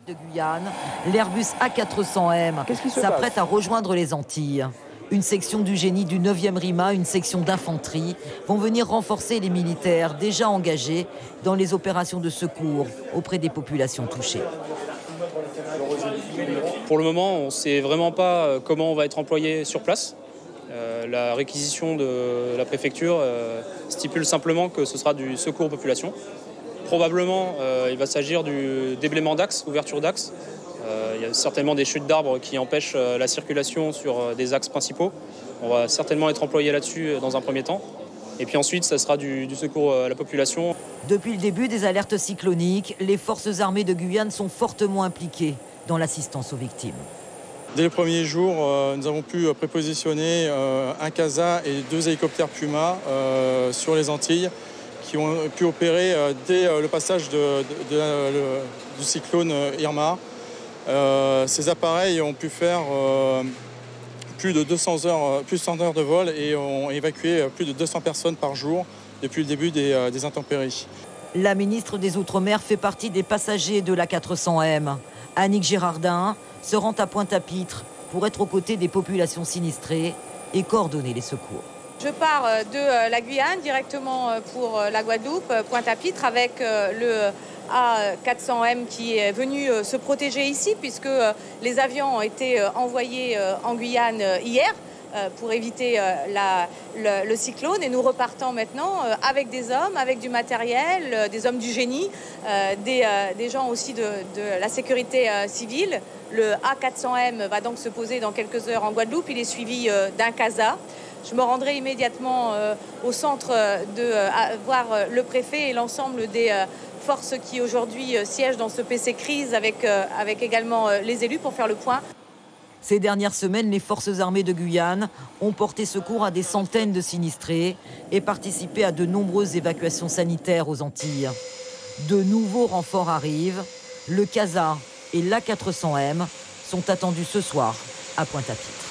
De Guyane, l'Airbus A400M s'apprête à rejoindre les Antilles. Une section du génie du 9e RIMA, une section d'infanterie, vont venir renforcer les militaires déjà engagés dans les opérations de secours auprès des populations touchées. Pour le moment, on ne sait vraiment pas comment on va être employé sur place. La réquisition de la préfecture stipule simplement que ce sera du secours aux populations. Probablement, il va s'agir du déblaiement d'axes, ouverture d'axes. Il y a certainement des chutes d'arbres qui empêchent la circulation sur des axes principaux. On va certainement être employé là-dessus dans un premier temps. Et puis ensuite, ça sera du secours à la population. Depuis le début des alertes cycloniques, les forces armées de Guyane sont fortement impliquées dans l'assistance aux victimes. Dès les premiers jours, nous avons pu prépositionner un CASA et 2 hélicoptères Puma sur les Antilles qui ont pu opérer dès le passage du cyclone Irma. Ces appareils ont pu faire plus de 200 heures de vol et ont évacué plus de 200 personnes par jour depuis le début des intempéries. La ministre des Outre-mer fait partie des passagers de l'A400M. Annick Girardin se rend à Pointe-à-Pitre pour être aux côtés des populations sinistrées et coordonner les secours. Je pars de la Guyane directement pour la Guadeloupe, Pointe-à-Pitre, avec le A400M qui est venu se protéger ici puisque les avions ont été envoyés en Guyane hier pour éviter le cyclone. Et nous repartons maintenant avec des hommes, avec du matériel, des hommes du génie, des gens aussi de la sécurité civile. Le A400M va donc se poser dans quelques heures en Guadeloupe. Il est suivi d'un CASA. Je me rendrai immédiatement au centre voir le préfet et l'ensemble des forces qui aujourd'hui siègent dans ce PC crise avec également les élus pour faire le point. Ces dernières semaines, les forces armées de Guyane ont porté secours à des centaines de sinistrés et participé à de nombreuses évacuations sanitaires aux Antilles. De nouveaux renforts arrivent. Le CASA et l'A400M sont attendus ce soir à Pointe-à-Pitre.